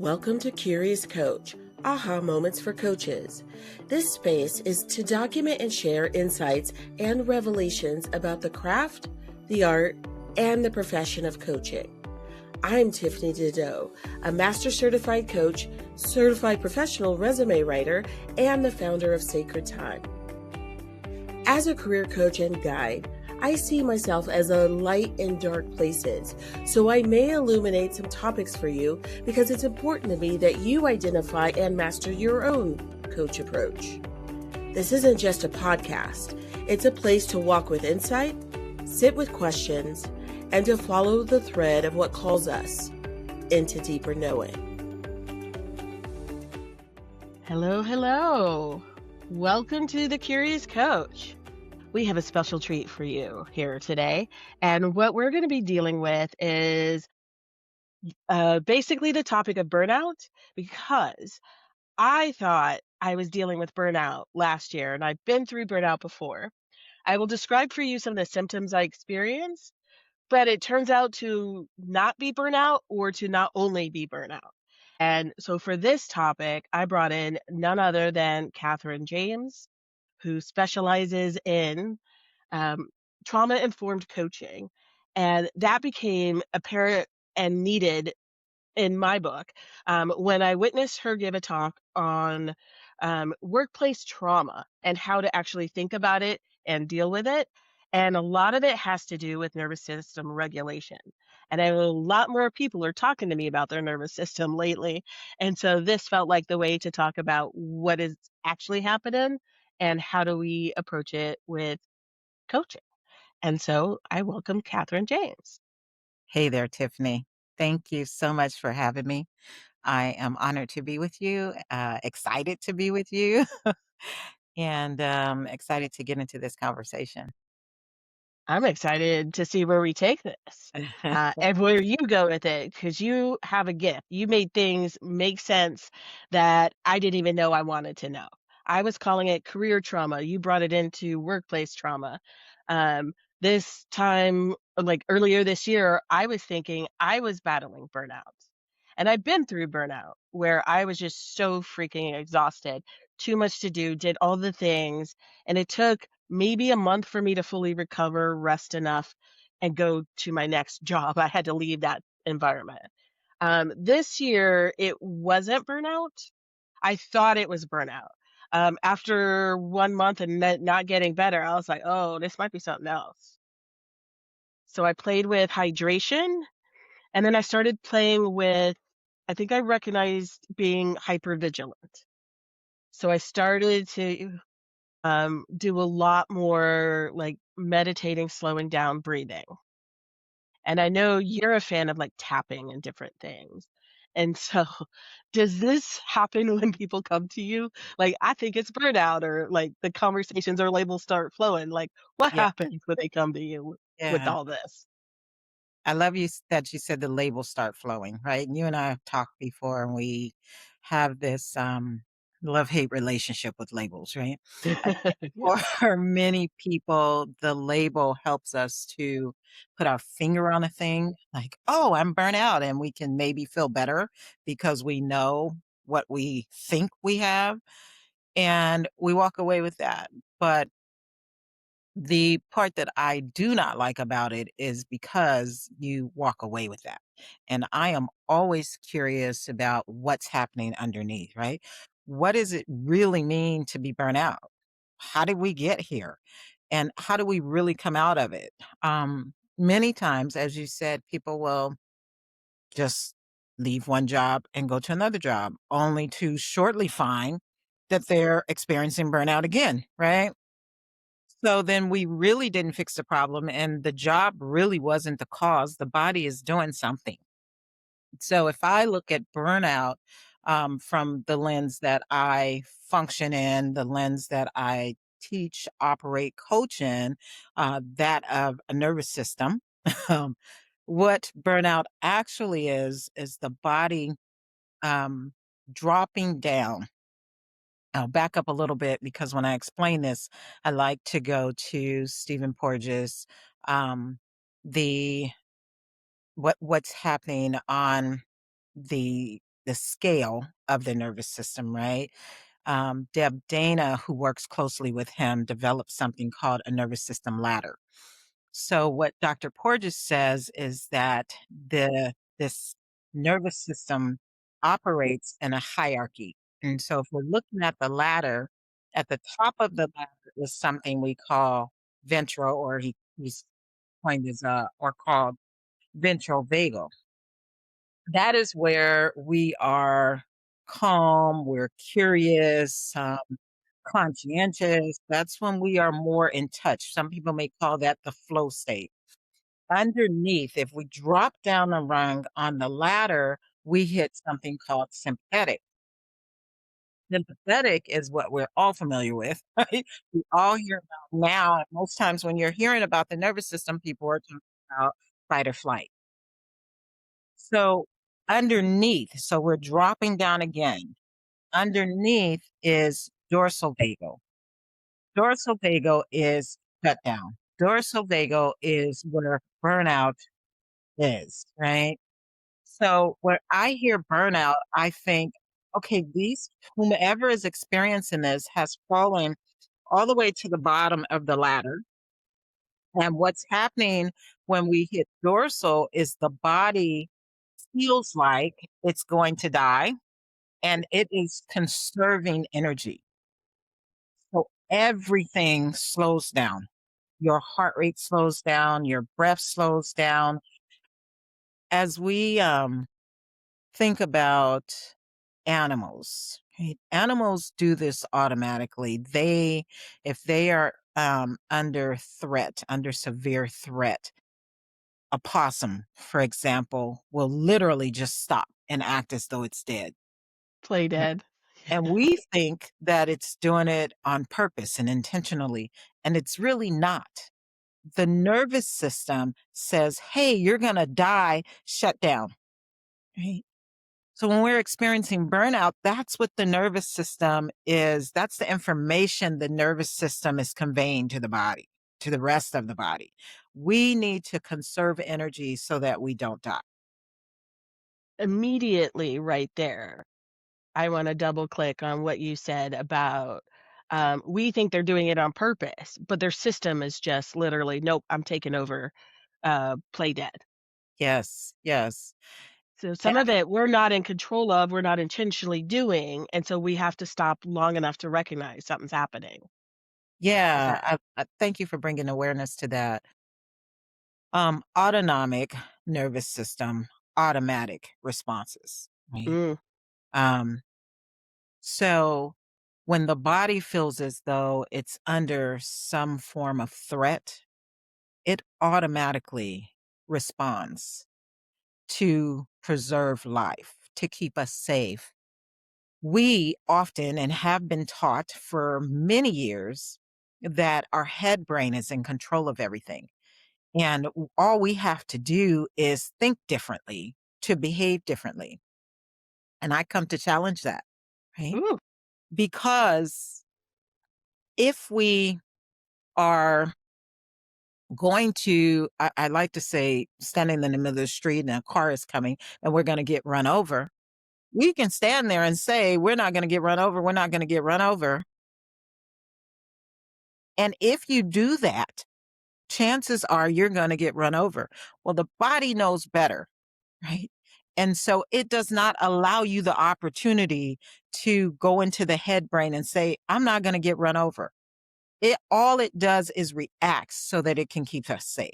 Welcome to Curious Coach, aha moments for coaches. This space is to document and share insights and revelations about the craft, the art, and the profession of coaching. I'm Tiffany Dedeaux, a master certified coach, certified professional resume writer, and the founder of Sacred Time. As a career coach and guide, I see myself as a light in dark places, so I may illuminate some topics for you because it's important to me that you identify and master your own coach approach. This isn't just a podcast, it's a place to walk with insight, sit with questions, and to follow the thread of what calls us into deeper knowing. Hello. Welcome to the Curious Coach. We have a special treat for you here today. And what we're going to be dealing with is basically the topic of burnout, because I thought I was dealing with burnout last year, and I've been through burnout before. I will describe for you some of the symptoms I experienced, but it turns out to not be burnout or to not only be burnout. And so for this topic, I brought in none other than Cathrine James, who specializes in um, trauma-informed coaching. And that became apparent and needed in my book when I witnessed her give a talk on workplace trauma and how to actually think about it and deal with it. And a lot of it has to do with nervous system regulation. And a lot more people are talking to me about their nervous system lately. And so this felt like the way to talk about what is actually happening and how do we approach it with coaching. And so I welcome Cathrine James. Hey there, Tiffany. Thank you so much for having me. I am honored to be with you, excited to be with you, and excited to get into this conversation. I'm excited to see where we take this and where you go with it because you have a gift. You made things make sense that I didn't even know I wanted to know. I was calling it career trauma. You brought it into workplace trauma. This time, like earlier this year, I was thinking I was battling burnout. And I've been through burnout where I was just so freaking exhausted, too much to do, did all the things. And it took maybe a month for me to fully recover, rest enough, and go to my next job. I had to leave that environment. This year, it wasn't burnout. I thought it was burnout. After 1 month and not getting better, I was like, oh, this might be something else. So I played with hydration, and then I started playing with, I think I recognized being hypervigilant. So I started to do a lot more like meditating, slowing down, breathing. And I know you're a fan of like tapping and different things. And so, does this happen when people come to you? Like, I think it's burnout, or like the conversations or labels start flowing. Like, what Yeah, happens when they come to you with yeah. all this? I love that you said the labels start flowing, right? And you and I have talked before, and we have this love-hate relationship with labels, right? I think Yeah. for many people, the label helps us to put our finger on a thing, like, oh, I'm burnt out, and we can maybe feel better because we know what we think we have, and we walk away with that. But the part that I do not like about it is because you walk away with that. And I am always curious about what's happening underneath, right? What does it really mean to be burnt out? How did we get here? And how do we really come out of it? Many times, as you said, people will just leave one job and go to another job, only to shortly find that they're experiencing burnout again, right? So then we really didn't fix the problem, and the job really wasn't the cause. The body is doing something. So if I look at burnout from the lens that I function in, the lens that I teach, operate, coach in, that of a nervous system, um, what burnout actually is the body um, dropping down. I'll back up a little bit because when I explain this, I like to go to Stephen Porges, um, the what's happening on the the scale of the nervous system, right? Deb Dana, who works closely with him, developed something called a nervous system ladder. So what Dr. Porges says is that this nervous system operates in a hierarchy. And so if we're looking at the ladder, at the top of the ladder is something we call ventral, or he's coined as or called ventral vagal. That is where we are calm, we're curious, conscientious. That's when we are more in touch. Some people may call that the flow state. Underneath, if we drop down a rung on the ladder, we hit something called sympathetic. Sympathetic is what we're all familiar with, right? We all hear about now. Most times when you're hearing about the nervous system, people are talking about fight or flight. So underneath, so we're dropping down again. Underneath is dorsal vagal. Dorsal vagal is shut down. Dorsal vagal is where burnout is, right? So when I hear burnout, I think, okay, these whomever is experiencing this has fallen all the way to the bottom of the ladder. And what's happening when we hit dorsal is the body feels like it's going to die and it is conserving energy. So everything slows down. Your heart rate slows down, your breath slows down. As we think about animals, right? Animals do this automatically. If they are under threat, under severe threat, a possum, for example, will literally just stop and act as though it's dead. Play dead. And we think that it's doing it on purpose and intentionally, and it's really not. The nervous system says, hey, you're going to die, shut down. Right? So when we're experiencing burnout, that's what the nervous system is. That's the information the nervous system is conveying to the body, to the rest of the body. We need to conserve energy so that we don't die. Immediately right there, I wanna double click on what you said about, we think they're doing it on purpose, but their system is just literally, "Nope, I'm taking over, play dead." Yes, yes. So And some of it we're not in control of, we're not intentionally doing, and so we have to stop long enough to recognize something's happening. Is yeah, that I thank you for bringing awareness to that. Autonomic nervous system, automatic responses, right? mm, Um, so when the body feels as though it's under some form of threat, it automatically responds to preserve life, to keep us safe. We often and have been taught for many years that our head brain is in control of everything. And all we have to do is think differently to behave differently. And I come to challenge that, right? ooh, Because if we are going to, I like to say, standing in the middle of the street and a car is coming and we're going to get run over, we can stand there and say, we're not going to get run over. We're not going to get run over. And if you do that, chances are you're going to get run over. Well, the body knows better, right? And so it does not allow you the opportunity to go into the head brain and say, I'm not going to get run over. All it does is reacts so that it can keep us safe.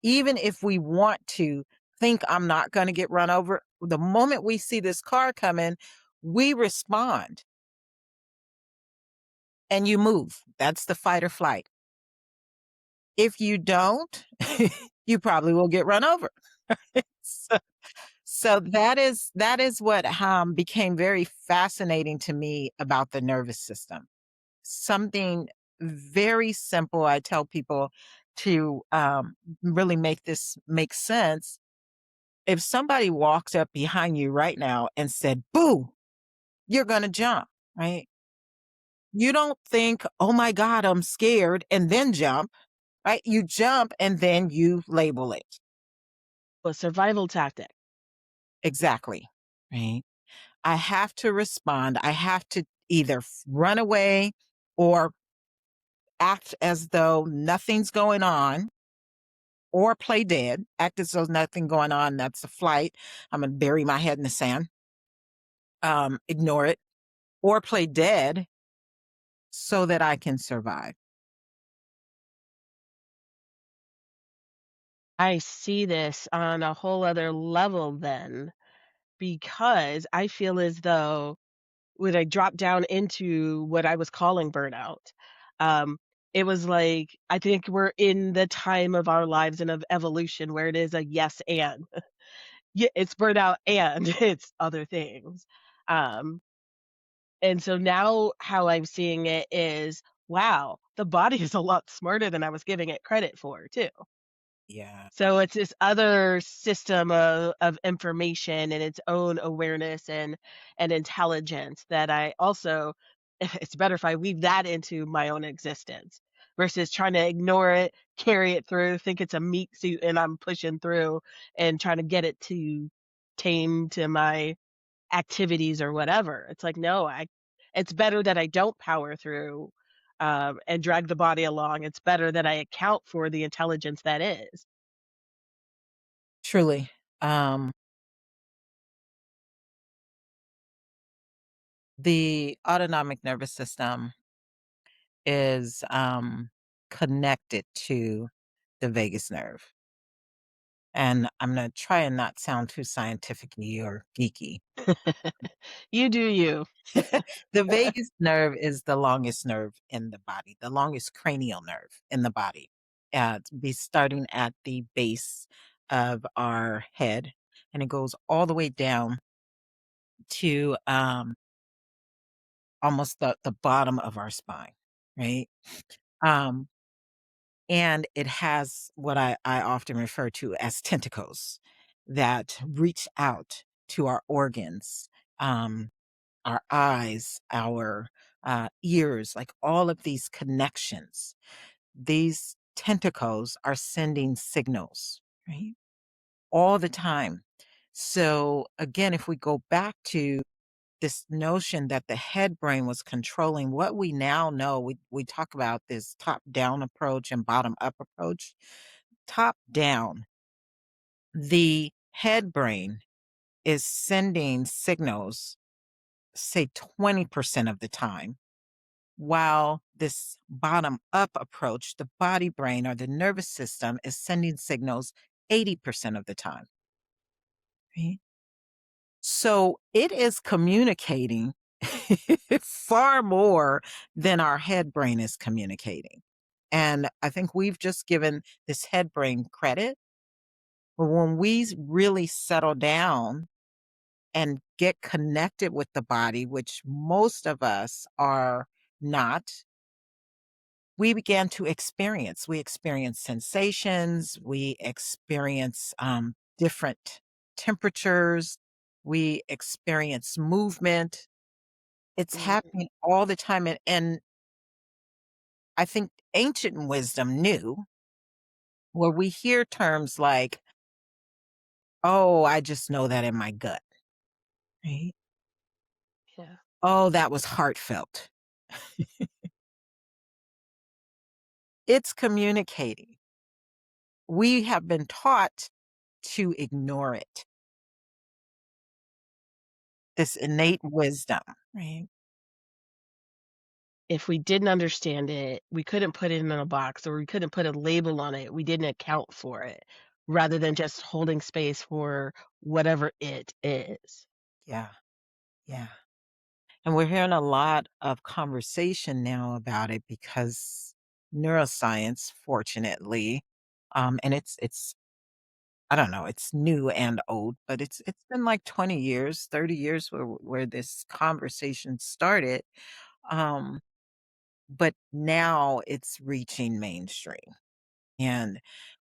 Even if we want to think I'm not going to get run over, the moment we see this car coming, we respond and you move. That's the fight or flight. If you don't, you probably will get run over. so, so that is what became very fascinating to me about the nervous system. Something very simple. I tell people to really make this make sense. If somebody walked up behind you right now and said, boo, you're going to jump, right? You don't think, oh my God, I'm scared, and then jump, right? You jump and then you label it. a survival tactic. Exactly. right? I have to respond. I have to either run away or act as though nothing's going on or play dead, act as though nothing going on. That's a flight. I'm going to bury my head in the sand, ignore it, or play dead so that I can survive. I see this on a whole other level then, because I feel as though when I dropped down into what I was calling burnout, um, it was like, I think we're in the time of our lives and of evolution where it is a yes and. Yeah, it's burnout and it's other things. Um, and so now how I'm seeing it is, wow, the body is a lot smarter than I was giving it credit for too. Yeah, So it's this other system of information and its own awareness and intelligence that I also it's better if I weave that into my own existence versus trying to ignore it, carry it through, think it's a meat suit and I'm pushing through and trying to get it to tame to my activities or whatever. It's like, no, I it's better that I don't power through and drag the body along. It's better that I account for the intelligence that is. truly. Um, the autonomic nervous system is connected to the vagus nerve. And I'm going to try and not sound too scientific or geeky. You do you. The vagus nerve is the longest nerve in the body, the longest cranial nerve in the body. Be starting at the base of our head, and it goes all the way down to almost the bottom of our spine, right? Um, and it has what I often refer to as tentacles that reach out to our organs. Our eyes, our ears, like all of these connections, these tentacles are sending signals, right? All the time. So, again, if we go back to this notion that the head brain was controlling what we now know, we talk about this top down approach and bottom up approach. Top down, the head brain is sending signals, say 20% of the time. While this bottom up approach, the body brain or the nervous system is sending signals 80% of the time. Right? So it is communicating far more than our head brain is communicating. And I think we've just given this head brain credit. But when we really settle down and get connected with the body, which most of us are not, we began to experience. We experience sensations, we experience different temperatures, we experience movement. It's Mhm. happening all the time. And I think ancient wisdom knew where we hear terms like, oh, I just know that in my gut. Right? Yeah. Oh, that was heartfelt. It's communicating. We have been taught to ignore it, this innate wisdom. Right. If we didn't understand it, we couldn't put it in a box or we couldn't put a label on it, we didn't account for it, rather than just holding space for whatever it is. Yeah. Yeah. And we're hearing a lot of conversation now about it because neuroscience, fortunately, and it's I don't know, it's new and old, but it's been like 20 years, 30 years where this conversation started. Um, but now it's reaching mainstream. And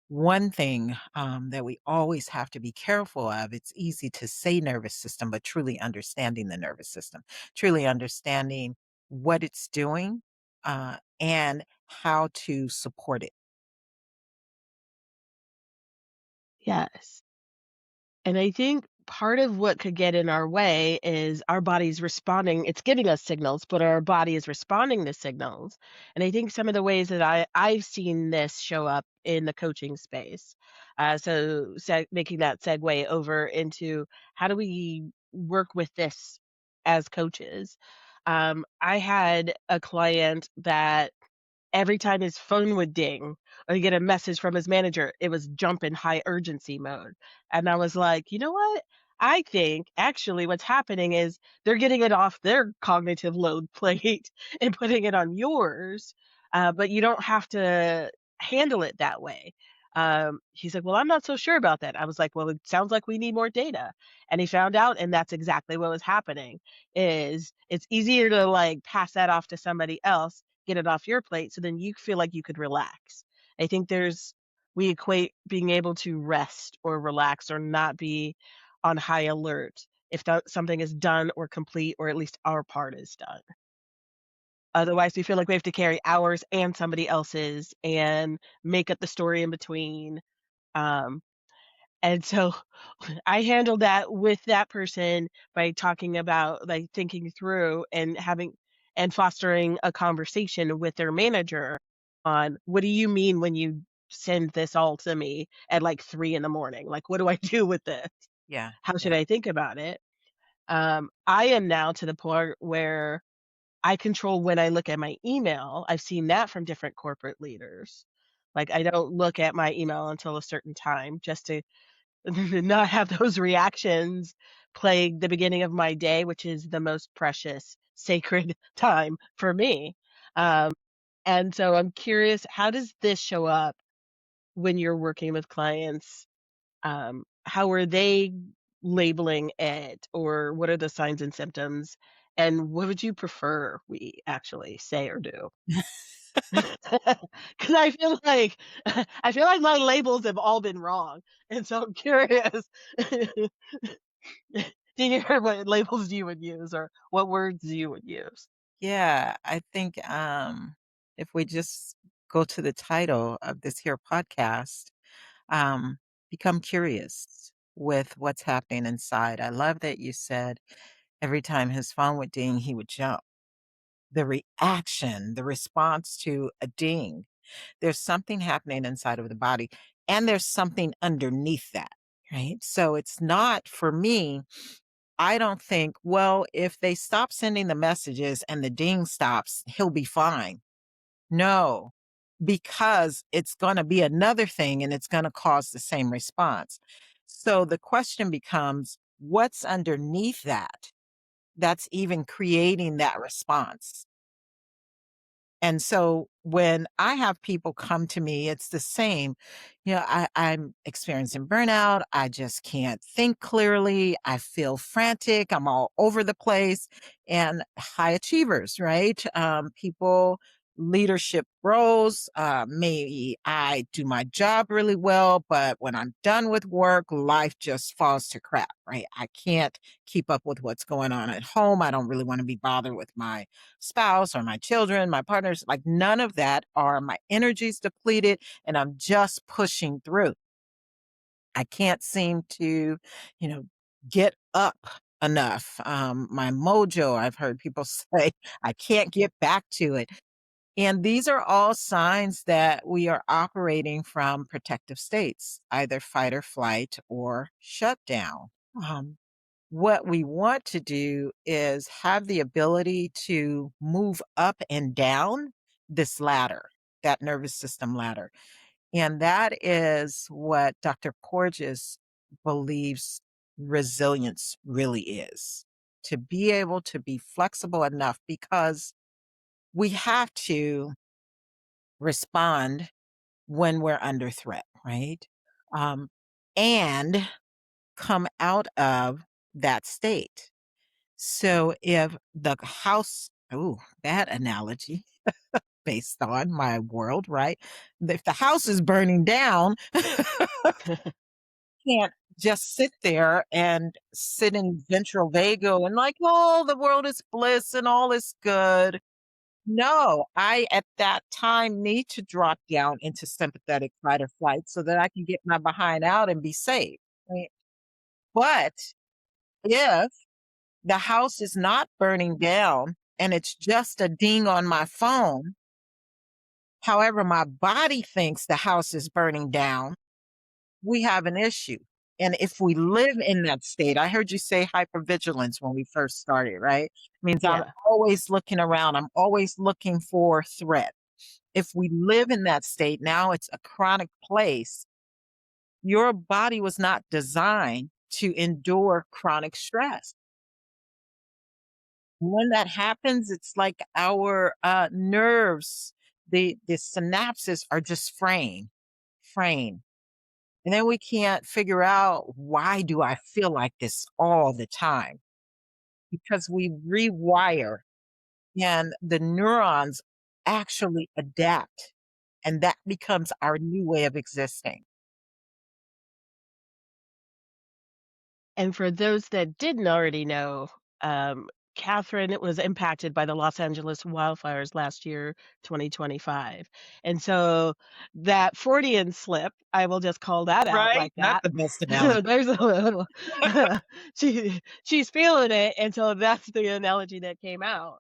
one thing that we always have to be careful of, it's easy to say nervous system, but truly understanding the nervous system, truly understanding what it's doing and how to support it. Yes. And I think part of what could get in our way is our body's responding. It's giving us signals, but our body is responding to signals. And I think some of the ways that I've seen this show up in the coaching space. Making that segue over into how do we work with this as coaches? I had a client that every time his phone would ding or he'd get a message from his manager, it was jump in high urgency mode. And I was like, you know what? I think actually what's happening is they're getting it off their cognitive load plate and putting it on yours, but you don't have to handle it that way. He's like, well, I'm not so sure about that. I was like, well, it sounds like we need more data. And he found out, and that's exactly what was happening. Is it's easier to like pass that off to somebody else, get it off your plate, so then you feel like you could relax. I think we equate being able to rest or relax or not be on high alert if something is done or complete, or at least our part is done. Otherwise, we feel like we have to carry ours and somebody else's and make up the story in between. Um, and so I handled that with that person by talking about, like, thinking through and having and fostering a conversation with their manager on, "What do you mean when you send this all to me at, like, 3 in the morning? Like, what do I do with this? Yeah, How should yeah. I think about it?" I am now to the point where I control when I look at my email. I've seen that from different corporate leaders. Like, I don't look at my email until a certain time just to not have those reactions plague the beginning of my day, which is the most precious, sacred time for me. Um, and so I'm curious, how does this show up when you're working with clients? How are they labeling it, or what are the signs and symptoms? And what would you prefer we actually say or do? Because I feel like my labels have all been wrong, and so I'm curious. Do you hear what labels you would use or what words you would use? Yeah, I think, if we just go to the title of this here podcast, um, become curious with what's happening inside. I love that you said every time his phone would ding, he would jump. The reaction, the response to a ding, there's something happening inside of the body, and there's something underneath that, right? So it's not for me, I don't think, well, if they stop sending the messages and the ding stops, he'll be fine. No, because it's gonna be another thing and it's gonna cause the same response. So the question becomes, what's underneath that that's even creating that response? And so when I have people come to me, it's the same. I'm experiencing burnout. I just can't think clearly. I feel frantic. I'm all over the place. And high achievers, right? People, leadership roles. Maybe I do my job really well, but when I'm done with work, life just falls to crap, right? I can't keep up with what's going on at home. I don't really want to be bothered with my spouse or my children, my partners, like none of that, are my energy's depleted and I'm just pushing through. I can't seem to, you know, get up enough. My mojo, I've heard people say, I can't get back to it. And these are all signs that we are operating from protective states, either fight or flight or shutdown. Um, what we want to do is have the ability to move up and down this ladder, that nervous system ladder. And that is what Dr. Porges believes resilience really is, to be able to be flexible enough because we have to respond when we're under threat, right? Um, and come out of that state. So if the house, oh, that analogy based on my world, right? If the house is burning down, can't just sit there and sit in ventral vago and like, oh, the world is bliss and all is good. No, I at that time need to drop down into sympathetic fight or flight so that I can get my behind out and be safe. Right? But if the house is not burning down and it's just a ding on my phone, however, my body thinks the house is burning down, we have an issue. And if we live in that state, I heard you say hypervigilance when we first started, right? Means I'm Yeah. always looking around, I'm always looking for threat. If we live in that state, now it's a chronic place. Your body was not designed to endure chronic stress. When that happens, it's like our nerves, the synapses are just fraying. And then we can't figure out, why do I feel like this all the time? Because we rewire and the neurons actually adapt, and that becomes our new way of existing. And for those that didn't already know, um, Catherine was impacted by the Los Angeles wildfires last year, 2025. And so that Freudian slip, I will just call that out Right? like Not that. the best analogy. There's a little she's feeling it, and so that's the analogy that came out.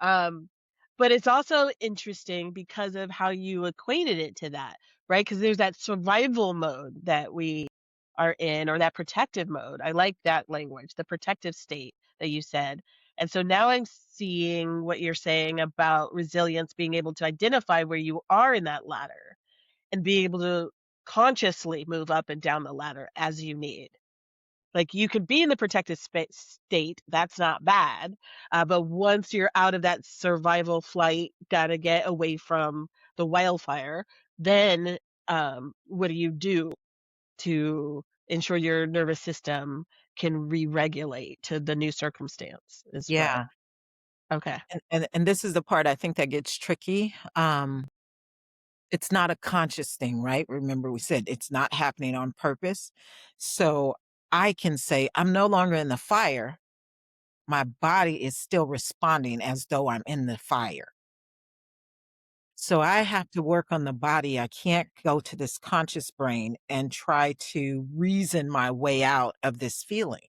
Um, but it's also interesting because of how you equated it to that, right? Because there's that survival mode that we are in, or that protective mode. I like that language, the protective state that you said. And so now I'm seeing what you're saying about resilience, being able to identify where you are in that ladder and be able to consciously move up and down the ladder as you need. Like, you could be in the protective state, that's not bad. But once you're out of that survival flight, gotta get away from the wildfire, then what do you do to ensure your nervous system can re-regulate to the new circumstance is what. Yeah. Okay. And this is the part I think that gets tricky. It's not a conscious thing, right? Remember, we said it's not happening on purpose. So I can say, I'm no longer in the fire. My body is still responding as though I'm in the fire. So I have to work on the body. I can't go to this conscious brain and try to reason my way out of this feeling.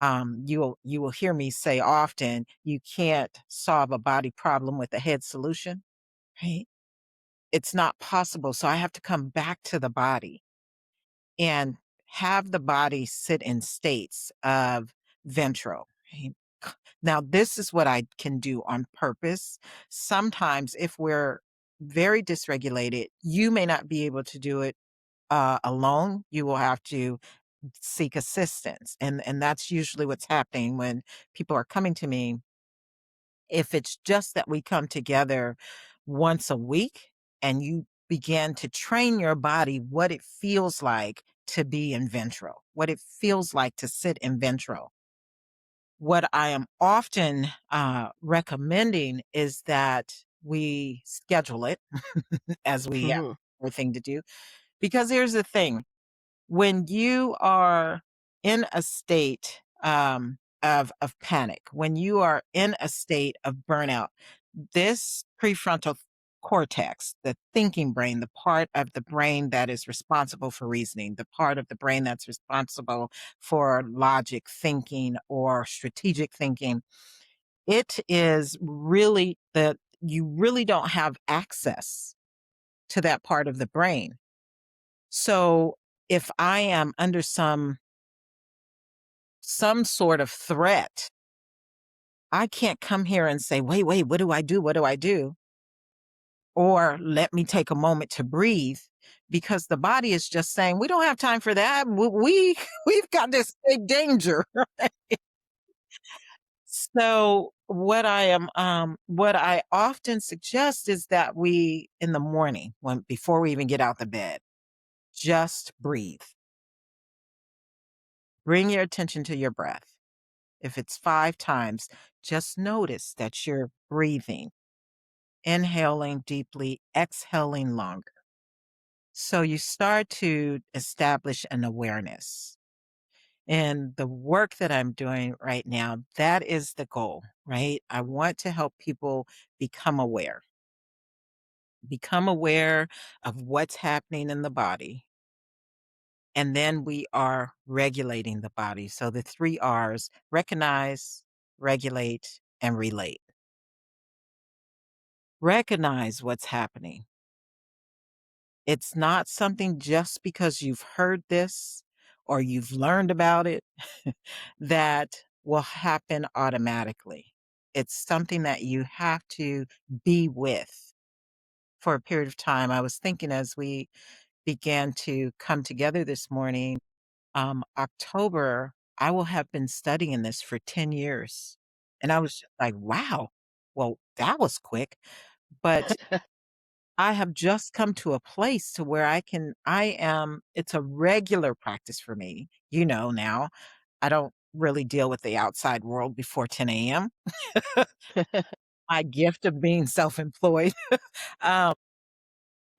You will hear me say often, you can't solve a body problem with a head solution, right? It's not possible. So I have to come back to the body and have the body sit in states of ventral. Right? Now, this is what I can do on purpose. Sometimes, if we're very dysregulated, you may not be able to do it alone. You will have to seek assistance, and that's usually what's happening when people are coming to me. If it's just that we come together once a week and you begin to train your body what it feels like to be in ventral, what it feels like to sit in ventral. What I am often recommending is that we schedule it as we have Mhm. everything to do. Because here's the thing, when you are in a state of panic, when you are in a state of burnout, this prefrontal cortex, the thinking brain, the part of the brain that is responsible for reasoning, the part of the brain that's responsible for logic thinking or strategic thinking, it is really the you really don't have access to that part of the brain. So if I am under some sort of threat, I can't come here and say, wait, what do I do? What do I do? Or let me take a moment to breathe, because the body is just saying, we don't have time for that. We've got this big danger. So what I often suggest is that we, in the morning, when before we even get out the bed, just breathe. Bring your attention to your breath. If it's 5 times, just notice that you're breathing, inhaling deeply, exhaling longer. So you start to establish an awareness. And the work that I'm doing right now, that is the goal, right? I want to help people become become aware of what's happening in the body, and then we are regulating the body. So the 3 R's: recognize, regulate, and relate. Recognize what's happening. It's not something just because you've heard this or you've learned about it that will happen automatically. It's something that you have to be with for a period of time. I was thinking as we began to come together this morning, October, I will have been studying this for 10 years. And I was just like, wow, well, that was quick. But I have just come to a place to where it's a regular practice for me. Now, I don't really deal with the outside world before 10 a.m. My gift of being self-employed. Um,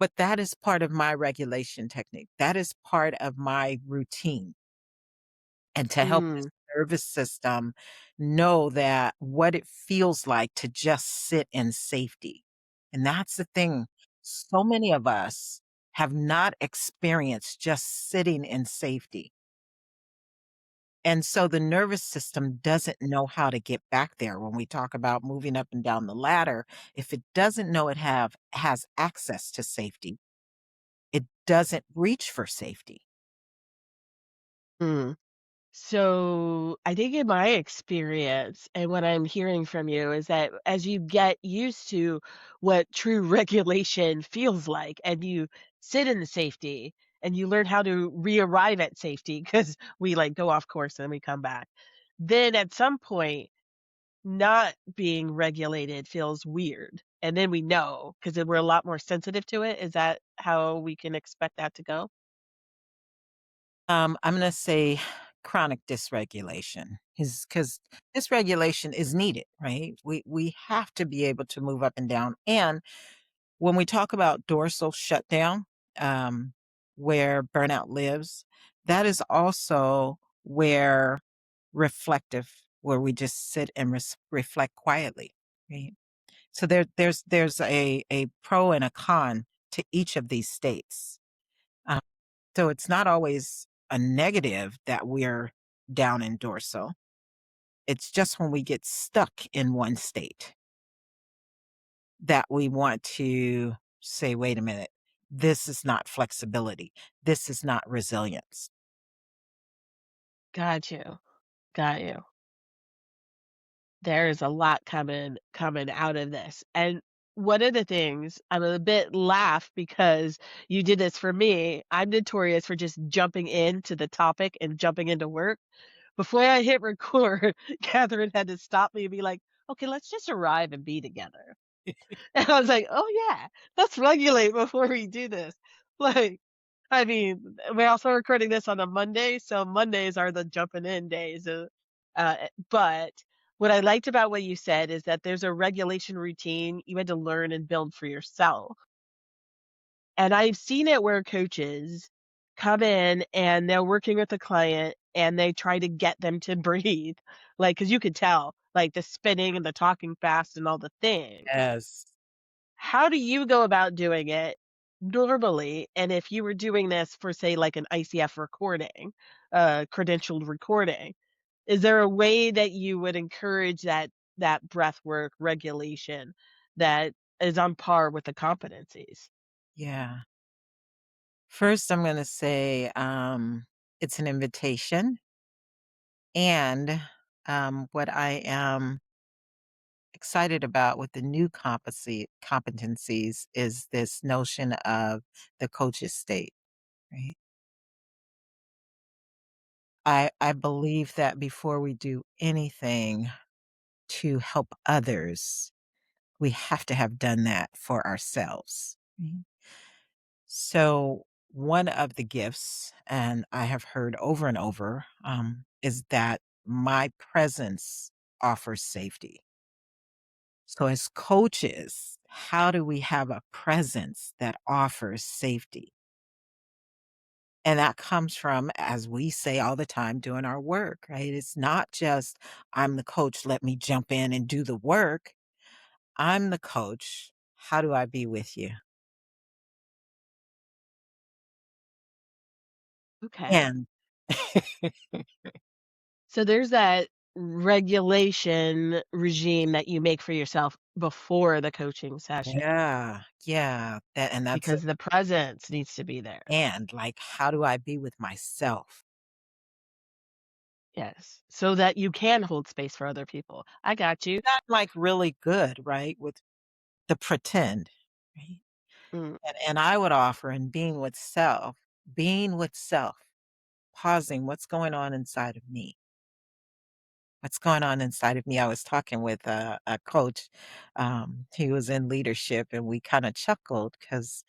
but that is part of my regulation technique. That is part of my routine. And to help this Mm, nervous system know that what it feels like to just sit in safety. And that's the thing. So many of us have not experienced just sitting in safety. And so the nervous system doesn't know how to get back there when we talk about moving up and down the ladder. If it doesn't know it has access to safety, it doesn't reach for safety. mm. So I think in my experience and what I'm hearing from you is that as you get used to what true regulation feels like and you sit in the safety and you learn how to re-arrive at safety because we like go off course and then we come back, then at some point not being regulated feels weird. And then we know because then we're a lot more sensitive to it. Is that how we can expect that to go? I'm gonna say chronic dysregulation is because dysregulation is needed, right? We have to be able to move up and down. And when we talk about dorsal shutdown, um, where burnout lives, that is also where reflective, where we just sit and reflect quietly, right? So there's a pro and a con to each of these states. So it's not always a negative that we're down in dorsal. It's just when we get stuck in one state that we want to say, wait a minute, this is not flexibility. This is not resilience. Got you. Got you. There is a lot coming out of this, and one of the things I'm a bit laugh because you did this for me. I'm notorious for just jumping into the topic and jumping into work. Before I hit record, Catherine had to stop me and be like, "Okay, let's just arrive and be together." And I was like, "Oh, yeah, let's regulate before we do this." Like, I mean, we're also recording this on a Monday, so Mondays are the jumping in days, but what I liked about what you said is that there's a regulation routine you had to learn and build for yourself. And I've seen it where coaches come in and they're working with a client and they try to get them to breathe, like, because you could tell, like, the spinning and the talking fast and all the things. Yes. How do you go about doing it normally? And if you were doing this for, say, like an ICF recording, credentialed recording, is there a way that you would encourage that breath work regulation that is on par with the competencies? Yeah. First, I'm going to say it's an invitation. And what I am excited about with the new competencies is this notion of the coach's state, right? I believe that before we do anything to help others, we have to have done that for ourselves. Mhm. So, one of the gifts, and I have heard over and over, is that my presence offers safety. So, as coaches, how do we have a presence that offers safety? And that comes from, as we say all the time, doing our work, right? It's not just, I'm the coach, let me jump in and do the work. I'm the coach. How do I be with you? Okay. And So there's that regulation regime that you make for yourself before the coaching session yeah, yeah, that and that's because the presence needs to be there. and, like, how do I be with myself? Yes. So that you can hold space for other people. I got you. Not, like, really good, right, with the pretend, right? Mm, And I would offer in being with self, pausing, what's going on inside of me? What's going on inside of me? I was talking with a coach, he was in leadership, and we kinda chuckled because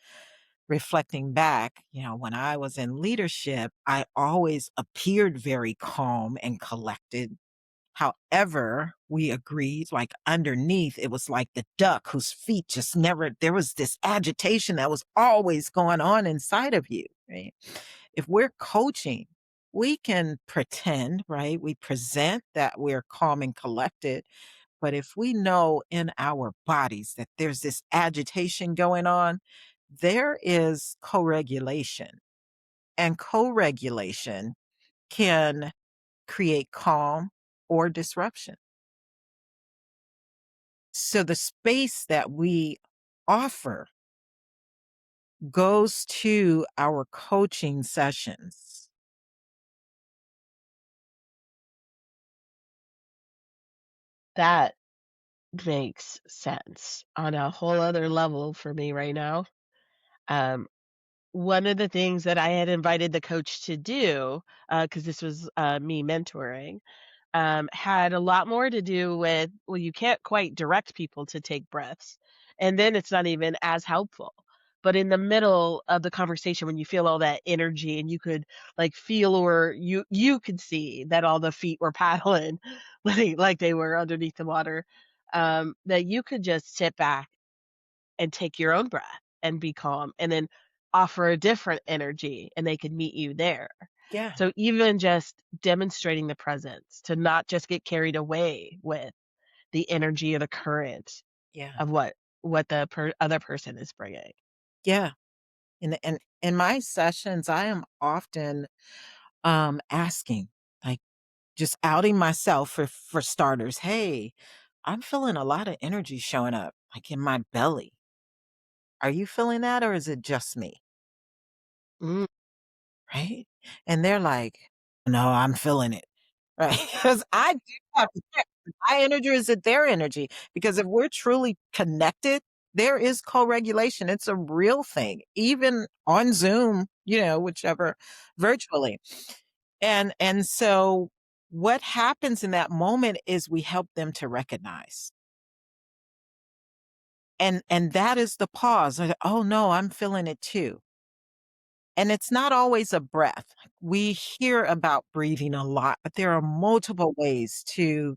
reflecting back, when I was in leadership, I always appeared very calm and collected. However, we agreed, like, underneath, it was like the duck whose feet just never there was this agitation that was always going on inside of you, right? If we're coaching, we can pretend, right? We present that we're calm and collected, but if we know in our bodies that there's this agitation going on, there is co-regulation, and co-regulation can create calm or disruption. So the space that we offer goes to our coaching sessions. that makes sense on a whole other level for me right now. Um, One of the things that I had invited the coach to do, because this was me mentoring, had a lot more to do with, well, you can't quite direct people to take breaths, and then it's not even as helpful. But in the middle of the conversation, when you feel all that energy and you could like feel or you could see that all the feet were paddling like they were underneath the water, that you could just sit back and take your own breath and be calm and then offer a different energy and they could meet you there. Yeah, So even just demonstrating the presence to not just get carried away with the energy or the current yeah, of what the other person is bringing. yeah. And in my sessions, I am often asking, like, just outing myself for starters. Hey, I'm feeling a lot of energy showing up, like in my belly. Are you feeling that, or is it just me? Mm. Right? And they're like, "No, I'm feeling it." Right? Because I do have to check, is it my energy or is it their energy? Because if we're truly connected, there is co-regulation. It's a real thing, even on Zoom, whichever virtually. And so what happens in that moment is we help them to recognize. And that is the pause. Like, "Oh, no, I'm feeling it too." And it's not always a breath. We hear about breathing a lot, but there are multiple ways to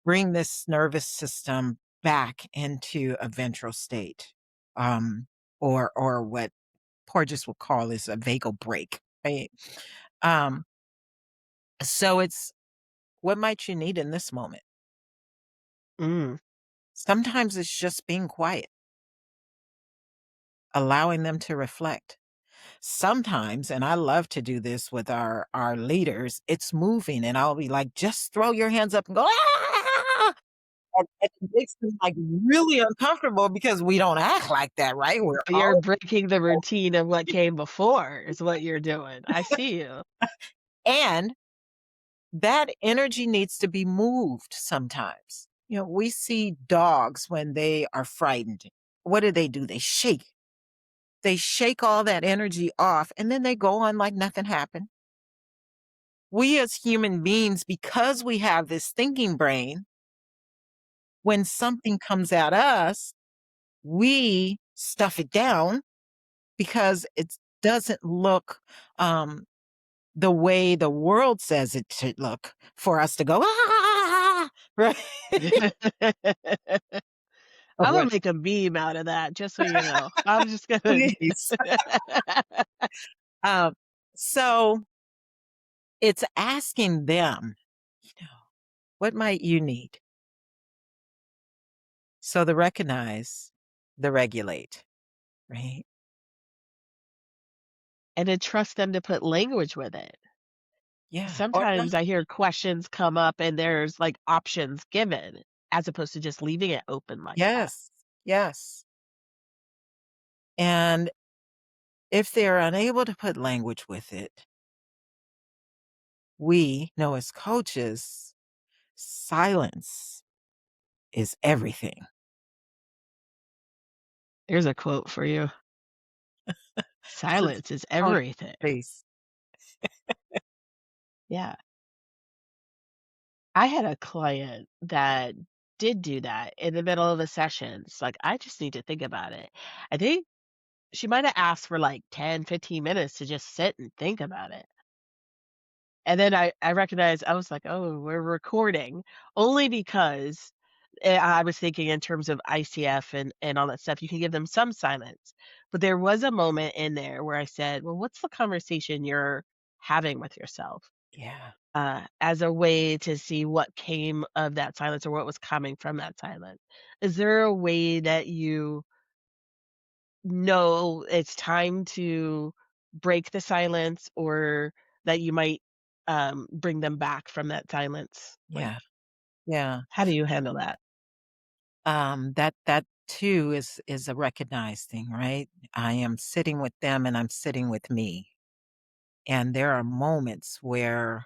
bring this nervous system back into a ventral state, um, or what Porges would call is a vagal break, right? Um, so it's what might you need in this moment? Mm. Sometimes it's just being quiet, allowing them to reflect. Sometimes, and I love to do this with our leaders, it's moving, and I'll be like, "Just throw your hands up and go, 'Ah!'" And it makes them, like, really uncomfortable because we don't act like that, right? We're You're all breaking the routine of what came before is what you're doing. I see you. and that energy needs to be moved sometimes. We see dogs when they are frightened. What do? They shake. They shake all that energy off, and then they go on like nothing happened. We as human beings, because we have this thinking brain, when something comes at us, we stuff it down because it doesn't look the way the world says it should look for us to go, ah, right? I'm What? gonna make a meme out of that, just so you know. I'm just gonna Please. Um, so it's asking them, you know, what might you need? So the recognize, the regulate, right? and to trust them to put language with it. Yeah, or not. Sometimes I hear questions come up and there's, like, options given as opposed to just leaving it open like that. Yes, yes, and if they're unable to put language with it, we know as coaches, silence is everything. Here's a quote for you. Please, "Silence is oh, everything." please. Yeah. I had a client that did do that in the middle of a session. It's like, "I just need to think about it." I think she might have asked for, like, 10, 15 minutes to just sit and think about it. And then I recognized I was like, "Oh, we're recording," only because, I was thinking in terms of ICF and all that stuff, you can give them some silence. But there was a moment in there where I said, "Well, what's the conversation you're having with yourself?" Yeah, As a way to see what came of that silence or what was coming from that silence. Is there a way that you know it's time to break the silence or that you might, bring them back from that silence? Like, yeah, yeah. how do you handle that? That too is a recognized thing, right? I am sitting with them and I'm sitting with me. And there are moments where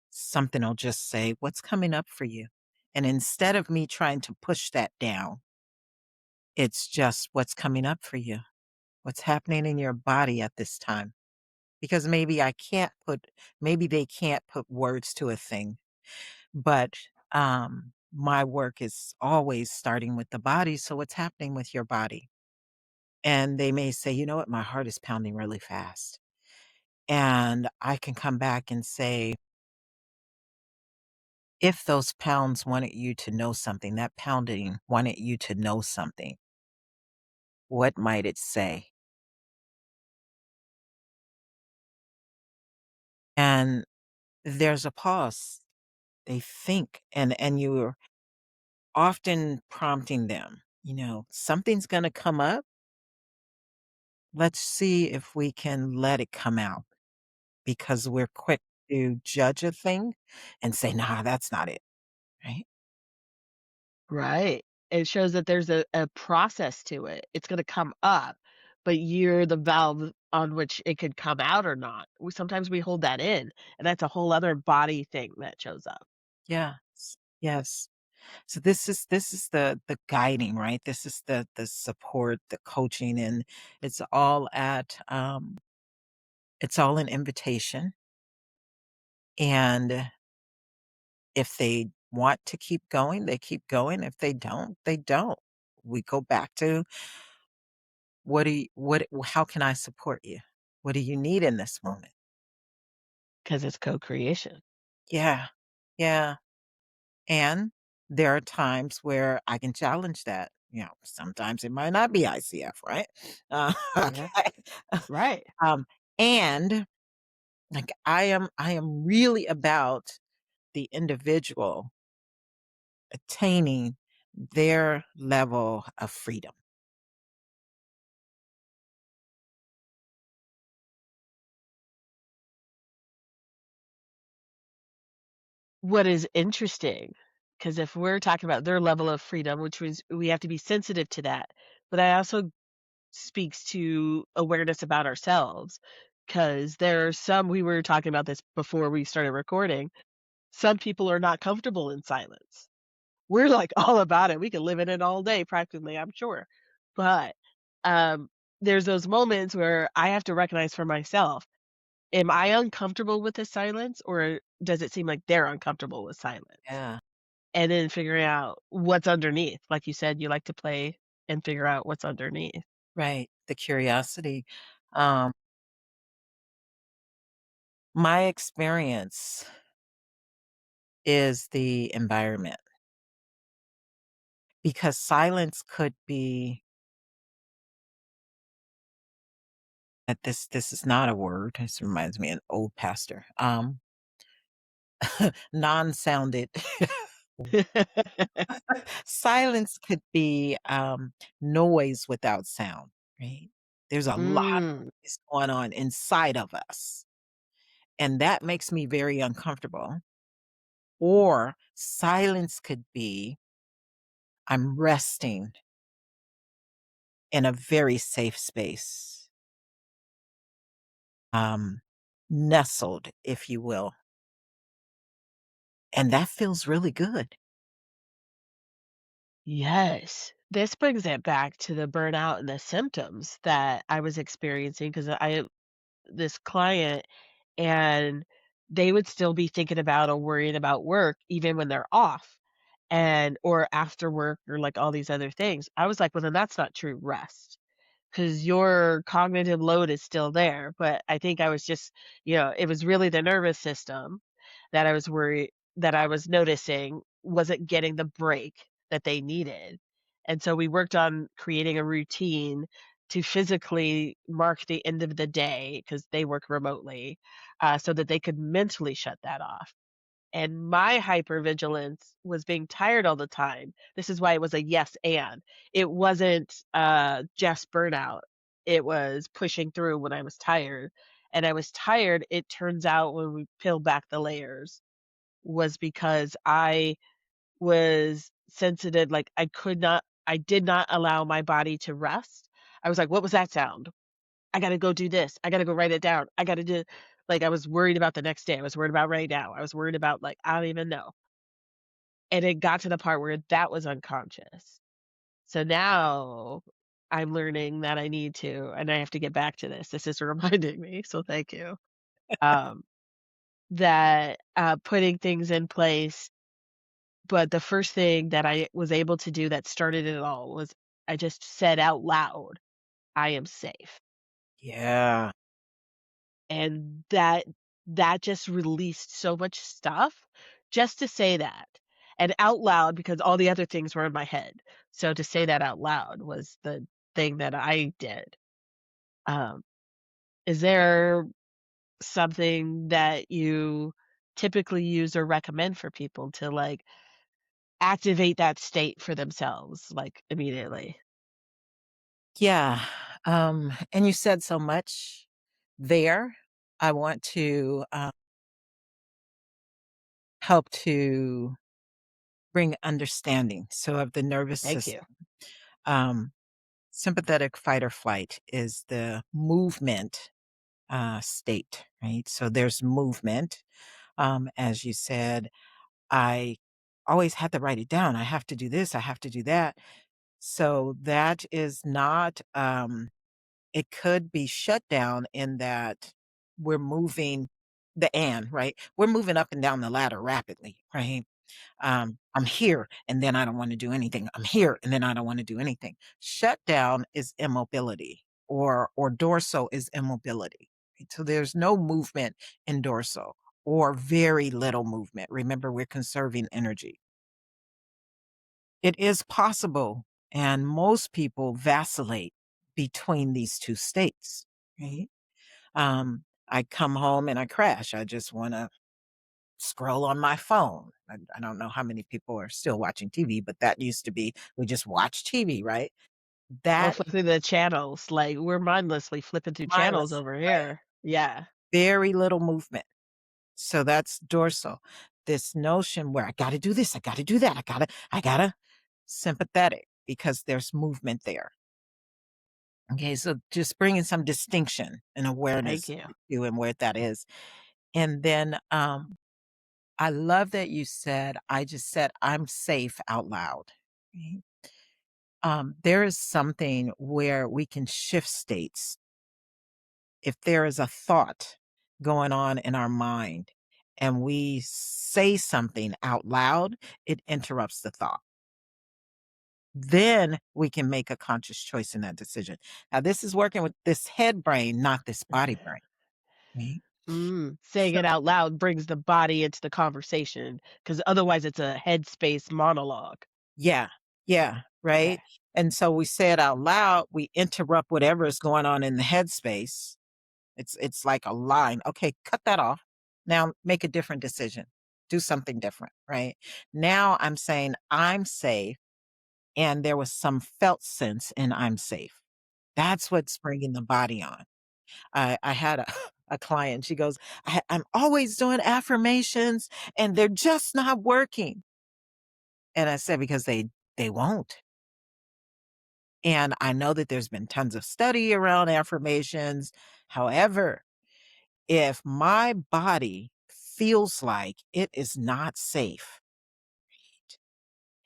something will just say, "What's coming up for you?" And instead of me trying to push that down, it's just what's coming up for you. What's happening in your body at this time? Because maybe they can't put words to a thing, but my work is always starting with the body. So what's happening with your body? And they may say, "You know what? My heart is pounding really fast." And I can come back and say, if those pounds wanted you to know something, that pounding wanted you to know something, what might it say? And there's a pause. They think, and you're often prompting them, something's going to come up. Let's see if we can let it come out because we're quick to judge a thing and say, nah, that's not it. Right? Right. It shows that there's a process to it. It's gonna come up, but you're the valve on which it could come out or not. Sometimes we hold that in, and that's a whole other body thing that shows up. Yes. Yes. So this is the guiding, right? This is the support, the coaching, and it's all it's all an invitation. And if they want to keep going, they keep going. If they don't, they don't. We go back to how can I support you? What do you need in this moment? Because it's co-creation. Yeah. Yeah. And there are times where I can challenge that. Sometimes it might not be ICF, right? Yeah. Okay. Right. Um, and like I am really about the individual attaining their level of freedom. What is interesting, because if we're talking about their level of freedom, which was we have to be sensitive to that, but I also speaks to awareness about ourselves, because there are some we were talking about this before we started recording, some people are not comfortable in silence. We're, like, all about it, we could live in it all day practically, I'm sure, but, um, there's those moments where I have to recognize for myself, am I uncomfortable with the silence, or does it seem like they're uncomfortable with silence? Yeah. And then figuring out what's underneath, like you said, you like to play and figure out what's underneath. Right. The curiosity. Um, my experience is the environment because silence could be that this is not a word. This reminds me of an old pastor. Non-sounded. Silence could be noise without sound, right? There's a lot Mm. is going on inside of us, and that makes me very uncomfortable. Or silence could be, I'm resting in a very safe space, um, nestled, if you will, and that feels really good. Yes. This brings it back to the burnout and the symptoms that I was experiencing because I this client and they would still be thinking about or worrying about work even when they're off and or after work or like all these other things. I was like, well, then that's not true rest. 'Cause your cognitive load is still there, but I think I was just it was really the nervous system that I was noticing wasn't getting the break that they needed, and so we worked on creating a routine to physically mark the end of the day because they work remotely, so that they could mentally shut that off. And my hypervigilance was being tired all the time. This is why it was a yes and. It wasn't, just burnout. It was pushing through when I was tired. And I was tired, it turns out when we peel back the layers, was because I was sensitive, like, I did not allow my body to rest. I was like, "What was that sound? I gotta go do this. I gotta go write it down. I gotta do" like, I was worried about the next day. I was worried about right now. I was worried about, like, I don't even know. And it got to the part where that was unconscious. So now I'm learning that I need to and I have to get back to this. This is reminding me, so thank you. Um, that, putting things in place but the first thing that I was able to do that started it all was I just said out loud, "I am safe." Yeah. And that just released so much stuff just to say that, and out loud because all the other things were in my head. So to say that out loud was the thing that I did. Um, is there something that you typically use or recommend for people to, like, activate that state for themselves, like, immediately? Yeah, and you said so much there. I want to, help to bring understanding, so of the nervous Thank you. system. Um, Sympathetic fight or flight is the movement, state, right? So there's movement, as you said, I always had to write it down. I have to do this, I have to do that. So that is not, it could be shut down in that we're moving right? We're moving up and down the ladder rapidly, right? I'm here and then I don't want to do anything. I'm here and then I don't want to do anything. Shutdown is immobility or dorsal is immobility. Right? So there's no movement in dorsal or very little movement. Remember, we're conserving energy. It is possible, and most people vacillate between these two states, right? I come home and I crash. I just want to scroll on my phone. I don't know how many people are still watching TV, but that used to be we just watch TV, right? Or That flip through the channels, like, we're mindlessly flipping through channels mindless, over right? here. Yeah. Very little movement. So that's dorsal. This notion where I got to do this, I got to do that, I gotta sympathetic because there's movement there. Okay, so just bringing some distinction and Thank awareness you. to you and where that is. And then I love that you said, I just said, I'm safe out loud. Right? There is something where we can shift states. If there is a thought going on in our mind and we say something out loud, it interrupts the thought. Then we can make a conscious choice in that decision. Now, this is working with this head brain, not this body brain. Right? Saying it out loud brings the body into the conversation because otherwise it's a headspace monologue. Yeah, yeah, Okay. right? And so we say it out loud, we interrupt whatever is going on in the headspace. It's like a line. Okay, cut that off. Now make a different decision. Do something different, right? Now I'm saying I'm safe and there was some felt sense in I'm safe. That's what's bringing the body on. I had a a client, she goes, I'm always doing affirmations and they're just not working." And I said, "Because they won't." And I know that there's been tons of study around affirmations. However, if my body feels like it is not safe,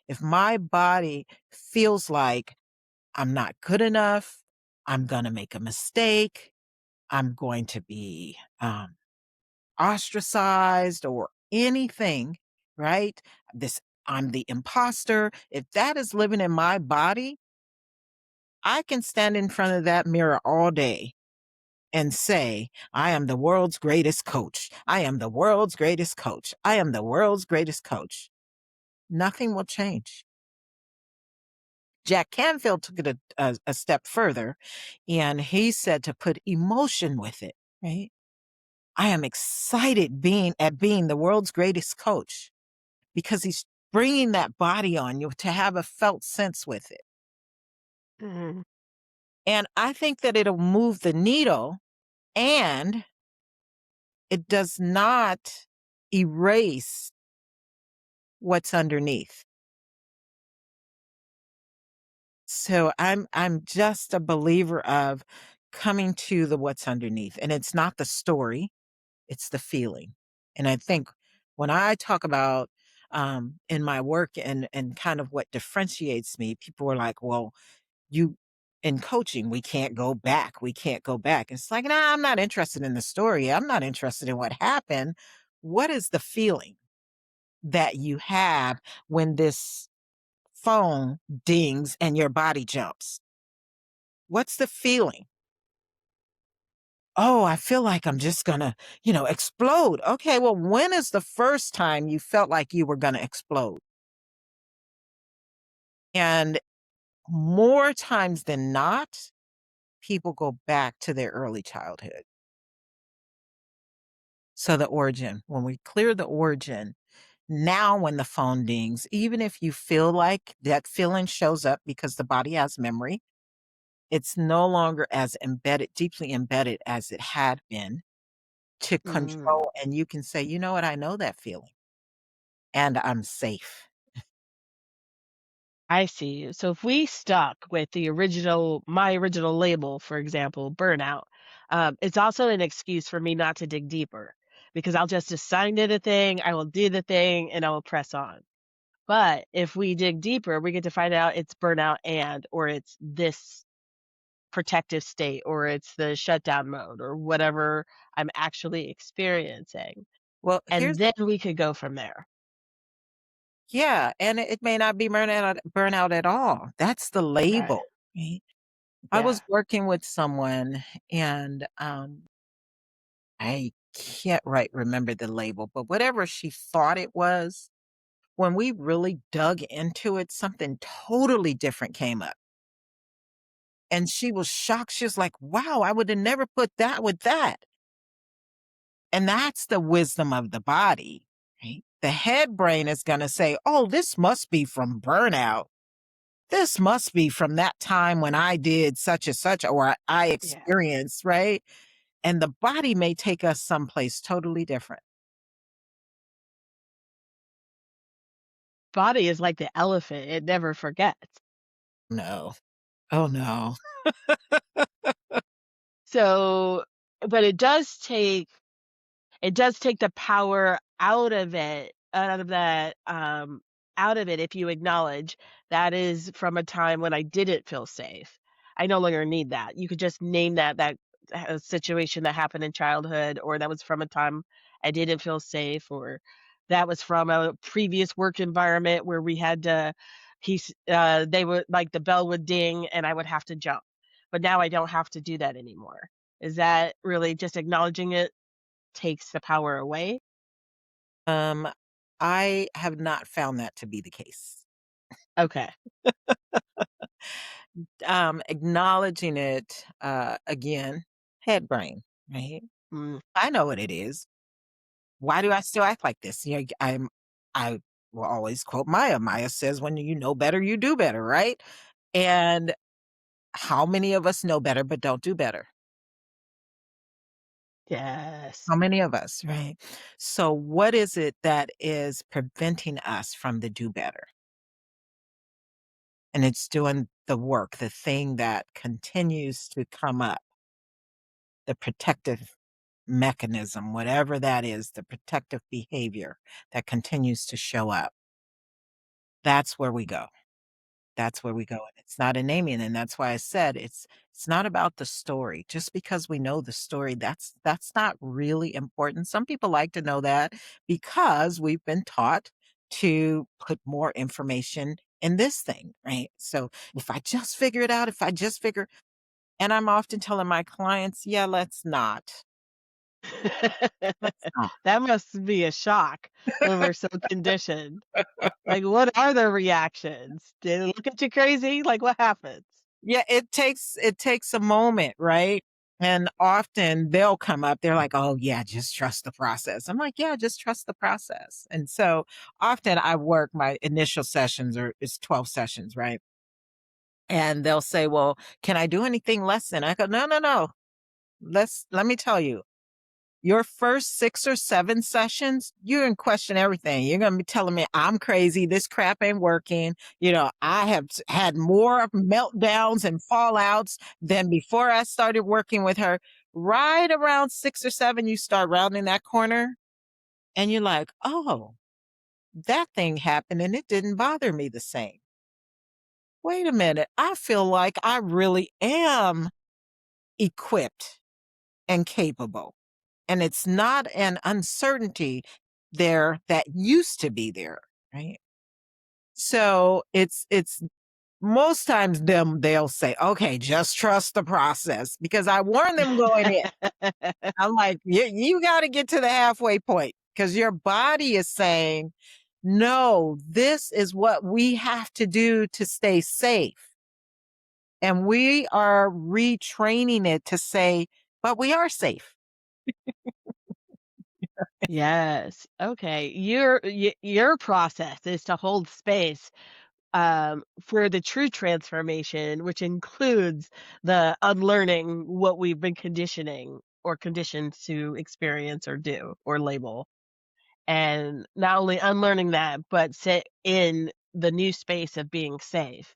if my body feels like I'm not good enough, I'm gonna make a mistake, I'm going to be, ostracized or anything, right? This I'm the imposter. If that is living in my body, I can stand in front of that mirror all day and say, I am the world's greatest coach. I am the world's greatest coach. I am the world's greatest coach. Nothing will change. Jack Canfield took it a step further, and he said to put emotion with it, right? I am excited being the world's greatest coach because he's bringing that body on you to have a felt sense with it. Mhm. And I think that it'll move the needle, and it does not erase what's underneath. So I'm just a believer of coming to the what's underneath, and it's not the story, it's the feeling. And I think when I talk about in my work and kind of what differentiates me, people are like, "Well, you in coaching, we can't go back. We can't go back." It's like, "Nah, I'm not interested in the story. I'm not interested in what happened. What is the feeling that you have when this phone dings and your body jumps? What's the feeling?" "Oh, I feel like I'm just gonna, explode." Okay, well, when is the first time you felt like you were gonna explode? And more times than not, people go back to their early childhood. So the origin, when we clear the origin, now when the phone dings, even if you feel like that feeling shows up because the body has memory, it's no longer as deeply embedded as it had been to Mm, control. And you can say, you know what, I know that feeling and I'm safe. I see. So if we stuck with my original label, for example, burnout, it's also an excuse for me not to dig deeper because I'll just assign it a thing, I will do the thing, and I will press on. But if we dig deeper, we get to find out it's burnout or it's this protective state, or it's the shutdown mode, or whatever I'm actually experiencing. Well, And here's then we could go from there. yeah, and it may not be burnout at all. That's the Okay. label, right? I Yeah. was working with someone and I can't right remember the label, but whatever she thought it was, when we really dug into it, something totally different came up. And she was shocked. She was like, wow, I would have never put that with that. And that's the wisdom of the body, right? The head brain is going to say, oh, this must be from burnout. This must be from that time when I did such and such, or I Yeah. experienced, right? And the body may take us someplace totally different. Body is like the elephant, it never forgets. No. Oh, no. So, but it does take the power out of it if you acknowledge that is from a time when I didn't feel safe. I no longer need that. You could just name that situation that happened in childhood, or that was from a time I didn't feel safe, or that was from a previous work environment where we had to they would like the bell would ding and I would have to jump. But now I don't have to do that anymore. Is that really just acknowledging it takes the power away? Um, I have not found that to be the case. Okay. Acknowledging it, again, head brain, right? Mm, I know what it is. Why do I still act like this? I will always quote Maya. Maya says, when you know better, you do better, right? And How many of us know better but don't do better? Yes. How many of us, right? So what is it that is preventing us from the do better? And it's doing the work, the thing that continues to come up, the protective mechanism, whatever that is, the protective behavior that continues to show up. That's where we go. That's where we go, and it's not a naming, and that's why I said it's not about the story. Just because we know the story, that's not really important. Some people like to know that because we've been taught to put more information in this thing, right? So, if I just figure it out, if I just figure and I'm often telling my clients, "Yeah, let's not. Let's not." That must be a shock when we're so conditioned. Like, what are their reactions? Did they look at you crazy? Like, what happens? Yeah, it takes a moment, right? And often they'll come up, they're like, "Oh, yeah, just trust the process." I'm like, "Yeah, just trust the process." And so often I work my initial sessions or it's 12 sessions, right? And they'll say, "Well, can I do anything less than?" I go, "No, no, no. Let me tell you, your first 6 or 7 sessions, you're gonna question everything. You're gonna be telling me I'm crazy, this crap ain't working. I have had more meltdowns and fallouts than before I started working with her." Right around 6 or 7, you start rounding that corner and you're like, "Oh, that thing happened and it didn't bother me the same. Wait a minute. I feel like I really am equipped and capable." And it's not an uncertainty there that used to be there, right? So it's most times they'll say, "Okay, just trust the process," because I warn them going in. I'm like, you gotta get to the halfway point because your body is saying, "No, this is what we have to do to stay safe." And we are retraining it to say, "But we are safe." Yes. Okay. Your process is to hold space for the true transformation, which includes the unlearning what we've been conditioning or conditioned to experience or do or label. And not only unlearning that, but sit in the new space of being safe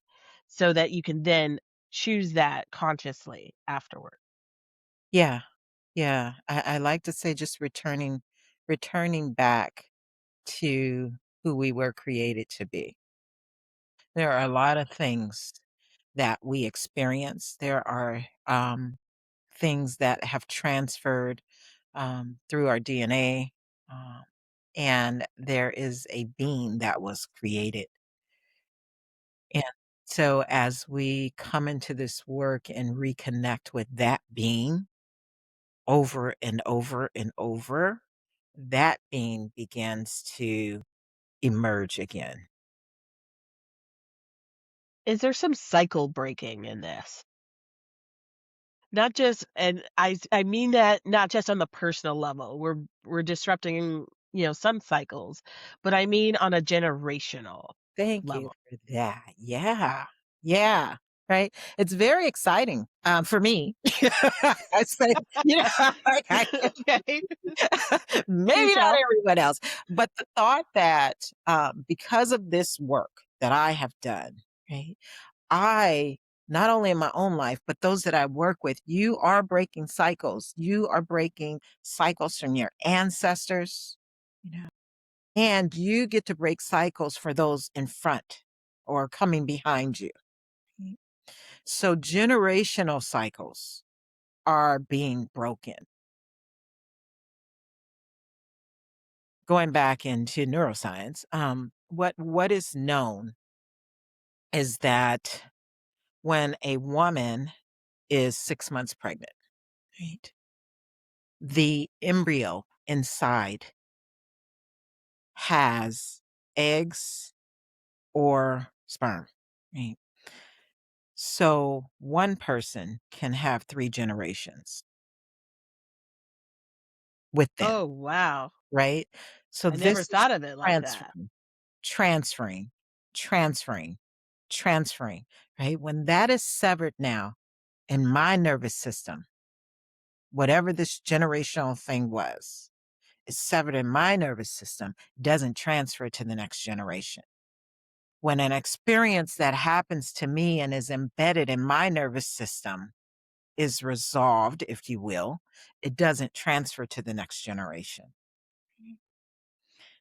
so that you can then choose that consciously afterward. Yeah. Yeah, I like to say just returning back to who we were created to be. There are a lot of things that we experience. There are things that have transferred through our DNA, um, and there is a being that was created. And so, as we come into this work and reconnect with that being, over and over and over, that being begins to emerge again. Is there some cycle breaking in this? Not just and I mean that not just on the personal level. We're disrupting, some cycles, but I mean on a generational Thank you level. for that. Yeah. Yeah. Right. It's very exciting for me. I say, like Okay. Do maybe not tell. everyone else, but the thought that because of this work that I have done, right? I, not only in my own life, but those that I work with, you are breaking cycles. You are breaking cycles from your ancestors, you know, and you get to break cycles for those in front or coming behind you. Right? So generational cycles are being broken. Going back into neuroscience, what is known is that when a woman is 6 months pregnant, right? The embryo inside has eggs or sperm, right? So one person can have 3 generations with them, Oh, wow. right? So I never this is thought of it like that. transferring, transferring, transferring. transferring, right? When that is severed now in my nervous system, whatever this generational thing was, is severed in my nervous system, doesn't transfer to the next generation. When an experience that happens to me and is embedded in my nervous system is resolved, if you will, it doesn't transfer to the next generation.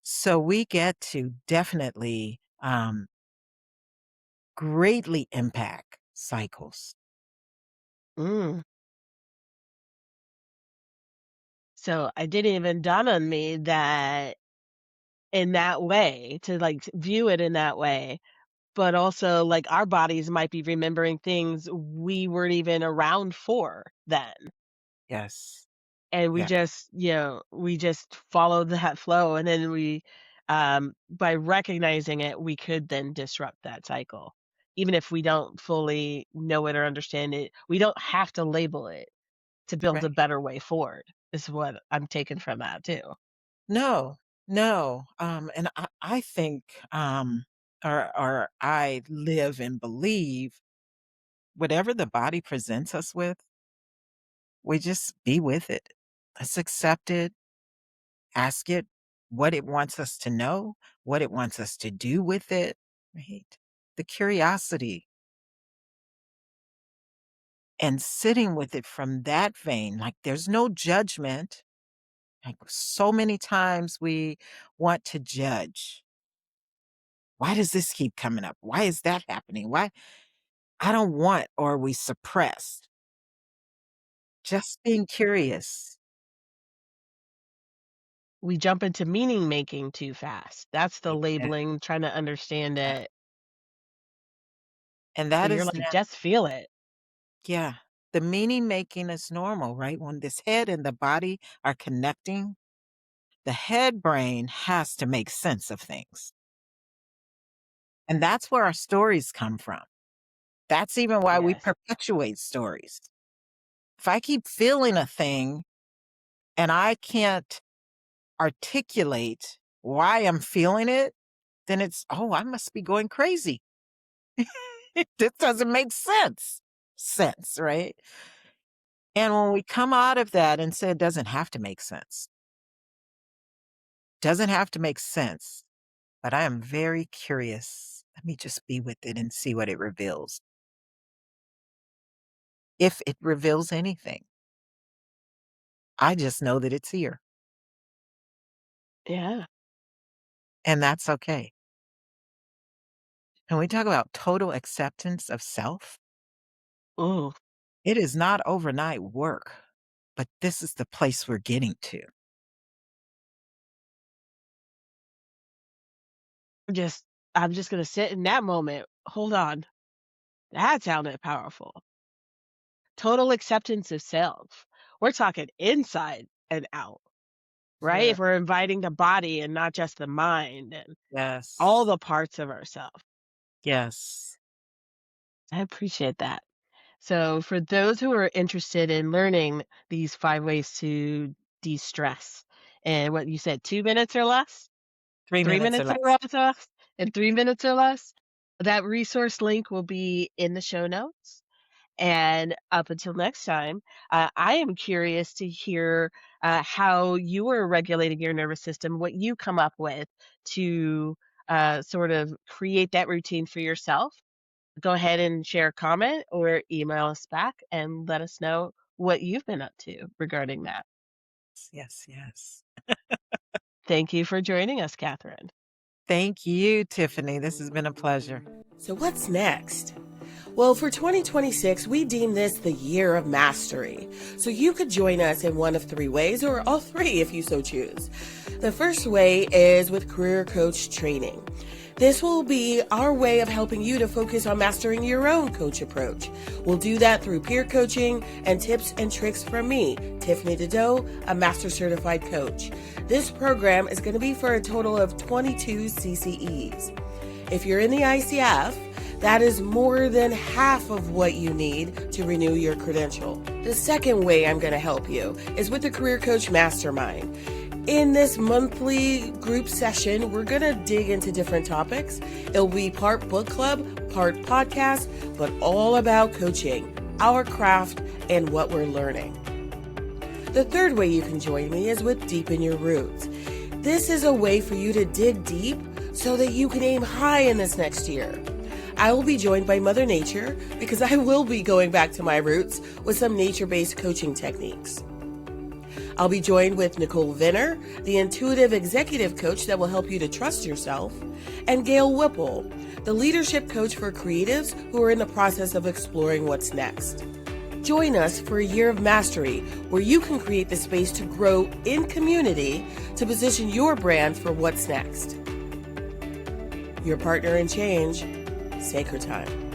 So we get to definitely greatly impact cycles. Mm. So I didn't even dawn on me that in that way, to like view it in that way, but also like our bodies might be remembering things we weren't even around for then. Yes. And we Yeah. just, we just followed that flow. And then by recognizing it, we could then disrupt that cycle. Even if we don't fully know it or understand it, we don't have to label it to build a Right. better way forward, is what I'm taking from that too. No, no. And I think, or I live and believe whatever the body presents us with, we just be with it. Let's accept it, ask it what it wants us to know, what it wants us to do with it, right? The curiosity and sitting with it from that vein, like there's no judgment. Like so many times we want to judge. Why does this keep coming up? Why is that happening? Why? I don't want, or we suppress. Just being curious. We jump into meaning making too fast. That's the Yeah. labeling, trying to understand it. And But that you're is like, now, just feel it. yeah. The meaning making is normal, right? When this head and the body are connecting, the head brain has to make sense of things. And that's where our stories come from. That's even why we Yes. perpetuate stories. If I keep feeling a thing and I can't articulate why I'm feeling it, then it's, oh, I must be going crazy. This doesn't make sense. Sense, right? And when we come out of that and say it doesn't have to make sense, doesn't have to make sense, but I am very curious. Let me just be with it and see what it reveals. If it reveals anything, I just know that it's here, Yeah. and that's okay. And we talk about total acceptance of self. Ooh, It is not overnight work, but this is the place we're getting to. just I'm just gonna sit in that moment. Hold on. That sounded powerful. Total acceptance of self. We're talking inside and out, right? Yeah. If we're inviting the body and not just the mind and all Yes. the parts of ourselves. Yes. I appreciate that. So, for those who are interested in learning these 5 ways to de-stress, and what you said, 2 minutes or less? 3 3 minutes or minutes or less. less? In 3 minutes or less? That resource link will be in the show notes. And up until next time, I am curious to hear how you are regulating your nervous system, what you come up with to sort of create that routine for yourself. Go ahead and share a comment or email us back and let us know what you've been up to regarding that. Yes, yes. Thank you for joining us, Catherine. Thank you, Tiffany. This has been a pleasure. So, what's next? Well, for 2026, we deem this the year of mastery. So, you could join us in one of three ways, or all three if you so choose. The first way is with career coach training. This will be our way of helping you to focus on mastering your own coach approach. We'll do that through peer coaching and tips and tricks from me, Tiffany Dedeaux, a master certified coach. This program is going to be for a total of 22 CCEs. If you're in the ICF, that is more than half of what you need to renew your credential. The second way I'm going to help you is with the Career Coach Mastermind. In this monthly group session, we're going to dig into different topics. It'll be part book club, part podcast, but all about coaching, our craft, and what we're learning. The third way you can join me is with Deepen Your Roots. This is a way for you to dig deep so that you can aim high in this next year. I will be joined by Mother Nature because I will be going back to my roots with some nature-based coaching techniques. I'll be joined with Nicole Vinner, the intuitive executive coach that will help you to trust yourself, and Gail Whipple, the leadership coach for creatives who are in the process of exploring what's next. Join us for a year of mastery where you can create the space to grow in community to position your brand for what's next. Your partner in change, Sacred Time.